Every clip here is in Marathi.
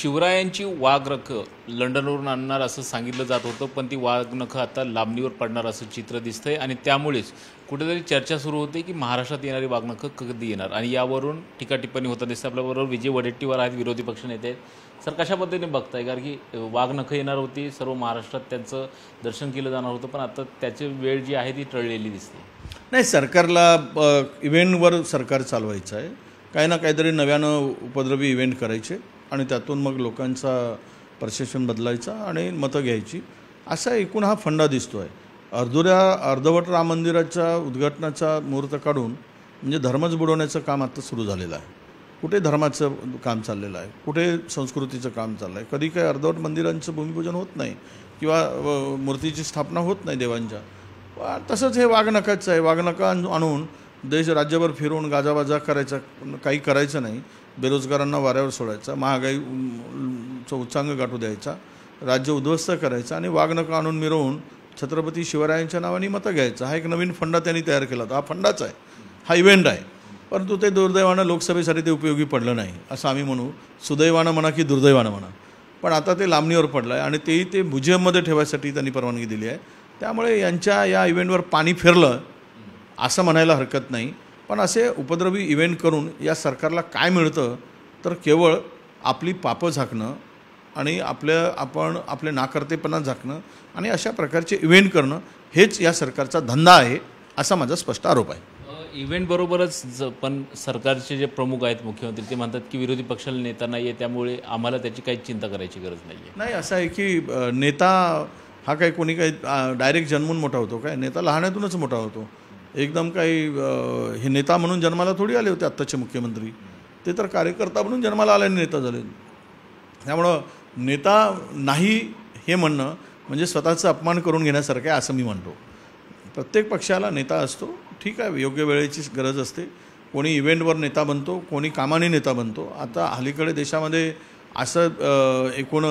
शिवरायांची वाघनखं लंडनवरून आणणार असं सांगितलं जात होतं, पण ती वाघनखं आता लांबणीवर पडणार असं चित्र दिसतंय आणि त्यामुळेच कुठेतरी चर्चा सुरू होते की महाराष्ट्रात येणारी वाघनखं कधी येणार. आणि यावरून टीका-टिप्पणी होता दिसतं. आपल्याबरोबर विजय वडेट्टीवार आहेत, विरोधी पक्षनेते आहेत. सर, कशा पद्धतीने बघताय? कारण की वाघनखं येणार होती, सर्व महाराष्ट्रात त्यांचं दर्शन केलं जाणार होतं, पण आता त्याची वेळ जी आहे ती टळलेली दिसते. नाही, सरकारला इव्हेंटवर सरकार चालवायचं आहे. काही ना काहीतरी नव्यानं उपद्रवी इव्हेंट करायचे आणि त्यातून मग लोकांचा परसेप्शन बदलायचा आणि मतं घ्यायची, असा एकूण हा फंडा दिसतो आहे. अर्धवट राम मंदिराच्या उद्घाटनाचा मुहूर्त काढून म्हणजे धर्मच बुडवण्याचं काम आता सुरू झालेलं आहे. कुठे धर्माचं काम चाललेलं आहे, कुठे संस्कृतीचं काम चाललं आहे. कधी काही अर्धवट मंदिरांचं भूमिपूजन होत नाही किंवा मूर्तीची स्थापना होत नाही देवांच्या. तसंच हे वाघनखाचं आहे. वाघनखा आणून देश राज्यभर फिरून गाजावाजा करायचा, काही करायचं नाही. बेरोजगारांना वाऱ्यावर सोडायचा, महागाईचं उच्चांग गाठू द्यायचा, राज्य उद्ध्वस्त करायचं आणि वाघनखं आणून मिरवून छत्रपती शिवरायांच्या नावाने मतं घ्यायचं. हा एक नवीन फंडा त्यांनी तयार केला होता. हा फंडाच आहे, हा इव्हेंट आहे. परंतु ते दुर्दैवानं लोकसभेसाठी ते उपयोगी पडलं नाही असं आम्ही म्हणू. सुदैवानं म्हणा की दुर्दैवानं म्हणा, पण आता ते लांबणीवर पडलं आहे आणि तेही ते म्युझियममध्ये ठेवायसाठी त्यांनी परवानगी दिली आहे. त्यामुळे यांच्या या इव्हेंटवर पाणी फिरलं असं म्हणायला हरकत नाही. पण असे उपद्रवी इव्हेंट करून या सरकारला काय मिळतं, तर केवळ आपली पापं झाकणं आणि आपले नाकर्तेपणा झाकणं आणि अशा प्रकारचे इव्हेंट करणं हेच या सरकारचा धंदा आहे, असा माझा स्पष्ट आरोप आहे. इव्हेंट बरोबरच पण सरकारचे जे प्रमुख आहेत, मुख्यमंत्री, ते म्हणतात की विरोधी पक्षाला नेता नाही आहे, त्यामुळे आम्हाला त्याची काही चिंता करायची गरज नाही आहे. नाही, असं आहे की नेता हा काही कोणी काही डायरेक्ट जन्मून मोठा होतो काय? नेता लहानातूनच मोठा होतो. एकदम काही हे नेता म्हणून जन्माला थोडी आले होते आत्ताचे मुख्यमंत्री. ते तर कार्यकर्ता म्हणून जन्माला आल्याने नेता झाले. त्यामुळं नेता नाही हे म्हणणं म्हणजे स्वतःचा अपमान करून घेण्यासारखं आहे असं मी म्हणतो. प्रत्येक पक्षाला नेता असतो, ठीक आहे, योग्य वेळेची गरज असते. कोणी इव्हेंटवर नेता बनतो, कोणी कामाने नेता बनतो. आता अलीकडे देशामध्ये असं एकूण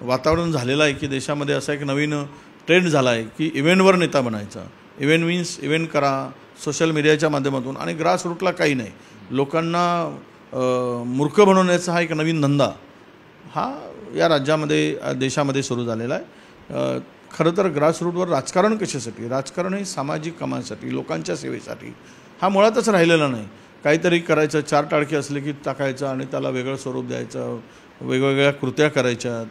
वातावरण झालेलं आहे की देशामध्ये असा एक नवीन ट्रेंड झाला आहे की इव्हेंटवर नेता बनायचा. इव्हेंट मीन्स इव्हेंट करा सोशल मीडियाच्या माध्यमातून आणि ग्रासरूटला काही नाही. लोकांना मूर्ख बनवण्याचा हा एक नवीन धंदा हा या राज्यामध्ये देशामध्ये सुरू झालेला आहे. खरं तर ग्रासरूटवर राजकारण कशासाठी? राजकारण हे सामाजिक कामासाठी, लोकांच्या सेवेसाठी. हा मुळातच राहिलेला नाही. काहीतरी करायचं, चार टाळके असले की टाकायचं आणि त्याला वेगळं स्वरूप द्यायचं, वेगवेगळ्या कृत्या करायच्या.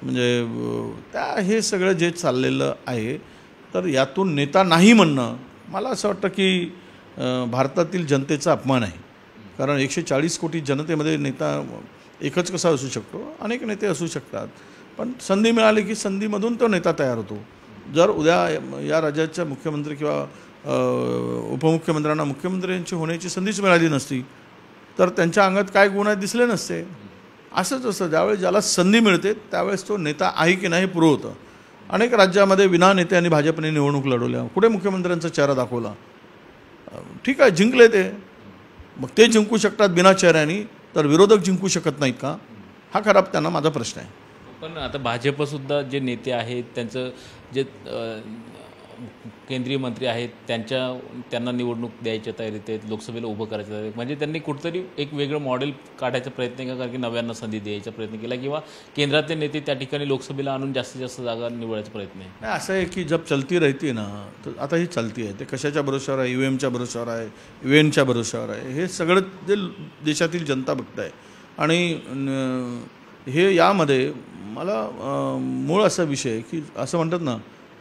म्हणजे हे सगळं जे चाललेलं आहे, तर यातून नेता नाही म्हणणं मला असं वाटतं की भारतातील जनतेचा अपमान आहे. कारण 140 कोटी जनतेमध्ये नेता एकच कसा असू शकतो? अनेक नेते असू शकतात, पण संधी मिळाली की संधीमधून तो नेता तयार होतो. जर उद्या या राज्याच्या मुख्यमंत्री किंवा उपमुख्यमंत्र्यांना मुख्यमंत्र्यांची होण्याची संधीच मिळाली नसती तर त्यांच्या अंगात काय गुण आहेत दिसले नसते. असंच असतं, ज्यावेळेस ज्याला संधी मिळते त्यावेळेस तो नेता आहे की नाही प्रूव्ह होतं. अनेक राज्यामध्ये विना नेत्यांनी भाजपने निवडणूक लढवल्या, कुठे मुख्यमंत्र्यांचा चेहरा दाखवला. ठीक आहे, जिंकले ते, मग ते जिंकू शकतात बिना चेहऱ्यानी, तर विरोधक जिंकू शकत नाहीत का? हा खरा त्यांना माझा प्रश्न आहे. पण आता भाजपसुद्धा जे नेते आहेत, त्यांचं जे केंद्रीय मंत्री आहेत, त्यांना निवडणूक द्यायच्या तयारीत आहेत, लोकसभेला उभं करायचं तयारीत. म्हणजे त्यांनी कुठंतरी एक वेगळं मॉडेल काढायचा प्रयत्न केला, कारण की नव्यांना संधी द्यायचा प्रयत्न केला किंवा केंद्रातले नेते त्या ठिकाणी लोकसभेला आणून जास्तीत जास्त जागा निवडायचा प्रयत्न आहे. नाही, असं आहे की जब चलती राहते ना, तर आता ही चलती आहे. ते कशाच्या भरोशावर आहे? ईव्हीएमच्या भरोशावर आहे, इव्हेंटच्या भरोशावर आहे. हे सगळं जे देशातील जनता बघत आहे. आणि हे यामध्ये मला मूळ असा विषय आहे की असं म्हणतात ना,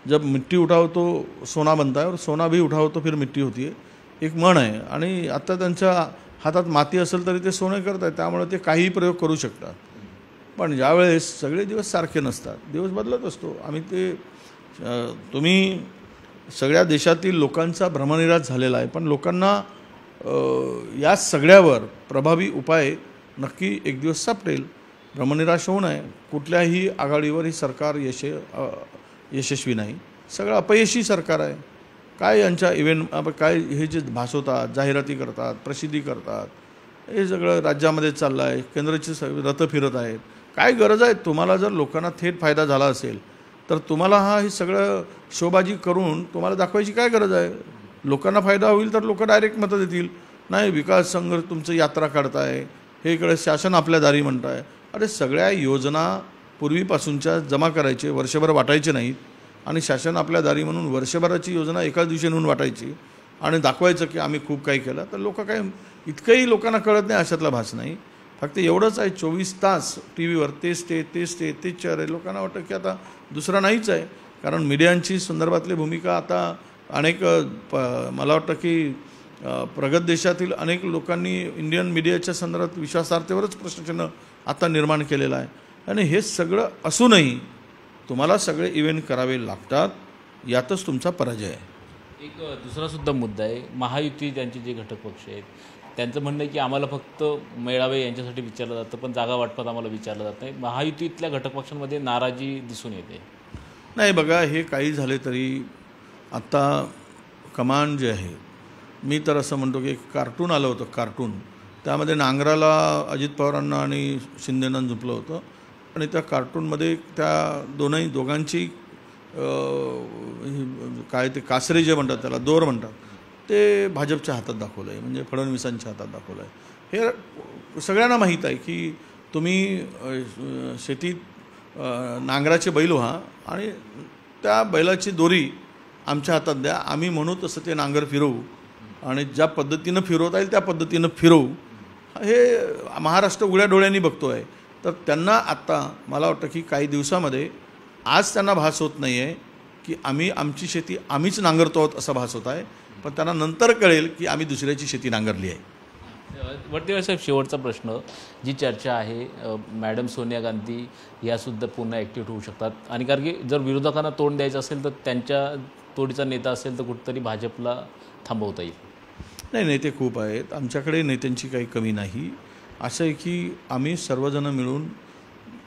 जब मिट्टी उठाओ तो सोना बनता है और सोना भी उठाओ तो फिर मिट्टी होती है, एक म्हण आहे. आणि आता त्यांच्या हातात माती असेल तरी ते सोने करत आहेत, त्यामुळे ते काहीही प्रयोग करू शकतात. पण ज्यावेळेस सगळे दिवस सारखे नसतात, दिवस बदलत असतो. तुम्ही सगळ्या देशातील लोकांचा भ्रमनिरास झालेला आहे, पण लोकांना या सगळ्यावर प्रभावी उपाय नक्की एक दिवस सापडेल. भ्रमनिराश होऊ नये. कुठल्याही आघाडीवर ही सरकार यशस्वी नाही, सगळं अपयशी सरकार आहे. काय यांच्या काय हे जे भासवतात, जाहिराती करतात, प्रसिद्धी करतात, हे सगळं राज्यामध्ये चाललं आहे. केंद्राची रथं फिरत आहेत. काय गरज आहे? तुम्हाला जर लोकांना थेट फायदा झाला असेल तर तुम्हाला हे सगळं शोबाजी करून तुम्हाला दाखवायची काय गरज आहे? लोकांना फायदा होईल तर लोक डायरेक्ट मतं देतील. नाही, विकास संघ तुमचं यात्रा काढताय, हे इकडे शासन आपल्या दारी म्हणताय. अरे सगळ्या योजना पूर्वीपासूनच्या जमा करायचे, वर्षभर वाटायचे नाहीत आणि शासन आपल्या दारी म्हणून वर्षभराची योजना एकाच दिवशी नेऊन वाटायची आणि दाखवायचं की आम्ही खूप काही केलं. तर लोक काय इतकंही लोकांना कळत नाही अशातला भास नाही. फक्त एवढंच आहे 24 तास टी व्हीवर तेच चेहरे. लोकांना वाटतं की आता दुसरं नाहीच आहे. कारण मीडियांची संदर्भातली भूमिका आता अनेक मला वाटतं की प्रगत देशातील अनेक लोकांनी इंडियन मीडियाच्या संदर्भात विश्वासार्हतेवरच प्रश्नचिन्ह आता निर्माण केलेलं आहे. आणि हे सगळं असूनही तुम्हाला सगळे इव्हेंट करावे लागतात, यातच तुमचा पराजय आहे. एक दुसरासुद्धा मुद्दा आहे. महायुती त्यांचे जे घटक पक्ष आहेत त्यांचं म्हणणं आहे की आम्हाला फक्त मेळावे यांच्यासाठी विचारलं जातं, पण जागा वाटपात आम्हाला विचारलं जात नाही. महायुतीतल्या घटक पक्षांमध्ये नाराजी दिसून येते. नाही बघा, हे काही झाले तरी आत्ता कमांड जे आहे, मी तर असं म्हणतो की एक कार्टून आलं होतं, कार्टून. त्यामध्ये नांगराला अजित पवारांना आणि शिंदेंना झुंपलं होतं आणि त्या कार्टूनमध्ये त्या दोघांची काय ते कासरे जे म्हणतात, त्याला दोर म्हणतात, ते भाजपच्या हातात दाखवलं आहे, म्हणजे फडणवीसांच्या हातात दाखवलं आहे. हे सगळ्यांना माहीत आहे की तुम्ही शेतीत नांगराचे बैल व्हा आणि त्या बैलाची दोरी आमच्या हातात द्या, आम्ही म्हणू तसं ते नांगर फिरवू आणि ज्या पद्धतीनं फिरवता येईल त्या पद्धतीनं फिरवू. हे महाराष्ट्र उघड्या डोळ्यांनी बघतो आहे. तर त्यांना आत्ता मला वाटतं की काही दिवसामध्ये, आज त्यांना भास होत नाही आहे की आमची शेती आम्हीच नांगरतो आहोत असा भास होत आहे, पण त्यांना नंतर कळेल की आम्ही दुसऱ्याची शेती नांगरली आहे. वडनेरे साहेब, शेवटचा प्रश्न. जी चर्चा आहे, मॅडम सोनिया गांधी यासुद्धा पुन्हा ॲक्टिव्ह होऊ शकतात आणि कारण की जर विरोधकांना तोंड द्यायचं असेल तर त्यांच्या तोडीचा नेता असेल तर कुठेतरी भाजपला थांबवता येईल. नाही, नेते खूप आहेत आमच्याकडे, नेत्यांची काही कमी नाही. असं आहे की आम्ही सर्वजण मिळून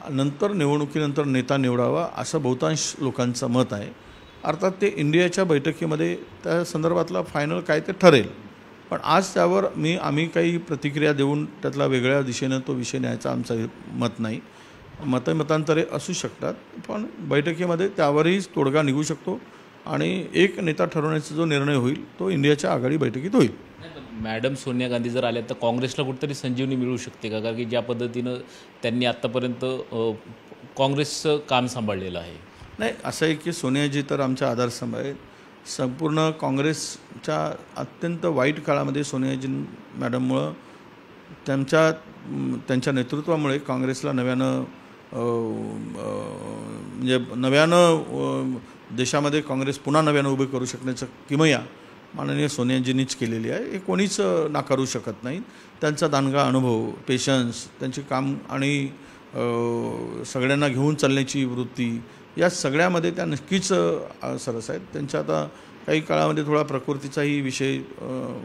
नंतर निवडणुकीनंतर नेता निवडावा असं बहुतांश लोकांचं मत आहे. अर्थात ते इंडियाच्या बैठकीमध्ये त्या संदर्भातला फायनल काय ते ठरेल, पण आज त्यावर आम्ही काही प्रतिक्रिया देऊन त्यातला वेगळ्या दिशेनं तो विषय न्यायचा आमचं मत नाही. मतांतरे असू शकतात, पण बैठकीमध्ये त्यावरही तोडगा निघू शकतो आणि एक नेता ठरवण्याचा जो निर्णय होईल तो इंडियाच्या आघाडी बैठकीत होईल. मॅडम सोनिया गांधी जर आल्या तर काँग्रेसला कुठेतरी संजीवनी मिळू शकते का? कारण की ज्या पद्धतीनं त्यांनी आत्तापर्यंत काँग्रेसचं काम सांभाळलेलं आहे. नाही, असं आहे की सोनियाजी तर आमच्या आधारस्तंभ आहेत. संपूर्ण काँग्रेसच्या अत्यंत वाईट काळामध्ये सोनियाजी मॅडममुळं, त्यांच्या नेतृत्वामुळे काँग्रेसला नव्यानं देशामध्ये काँग्रेस पुन्हा नव्यानं उभे करू शकण्याचं किमया माननीय सोनियाजींनीच केलेली आहे. हे कोणीच नाकारू शकत नाही. त्यांचा दांडगा अनुभव, पेशन्स, त्यांचे काम आणि सगळ्यांना घेऊन चालण्याची वृत्ती, या सगळ्यामध्ये त्या नक्कीच सरस आहेत. त्यांच्या आता काही काळामध्ये थोडा प्रकृतीचाही विषय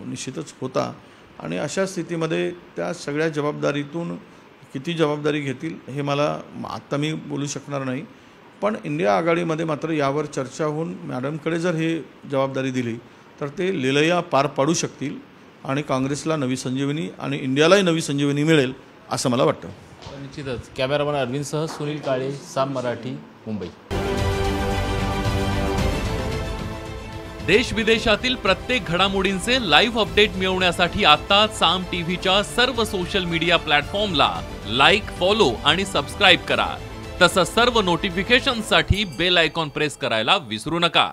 निश्चितच होता आणि अशा स्थितीमध्ये त्या सगळ्या जबाबदारीतून किती जबाबदारी घेतील हे मला आत्ता मी बोलू शकणार नाही. पण इंडिया आघाडीमध्ये मात्र यावर चर्चा होऊन मॅडमकडे जर हे जबाबदारी दिली तर ते लिलया पार पाडू शकतील आणि काँग्रेसला नवी संजीवनी आणि इंडियालाही नवी संजीवनी मिळेल असं मला वाटतं. निश्चितच. कॅमेरामन अरविंदसह सुनील काळे, साम मराठी, मुंबई. देश विदेशातील प्रत्येक घडामोडींचे लाईव्ह अपडेट मिळवण्यासाठी आता साम टीव्हीच्या सर्व सोशल मीडिया प्लॅटफॉर्मला लाईक, फॉलो आणि सबस्क्राईब करा. तसंच सर्व नोटिफिकेशनसाठी बेल आयकॉन प्रेस करायला विसरू नका.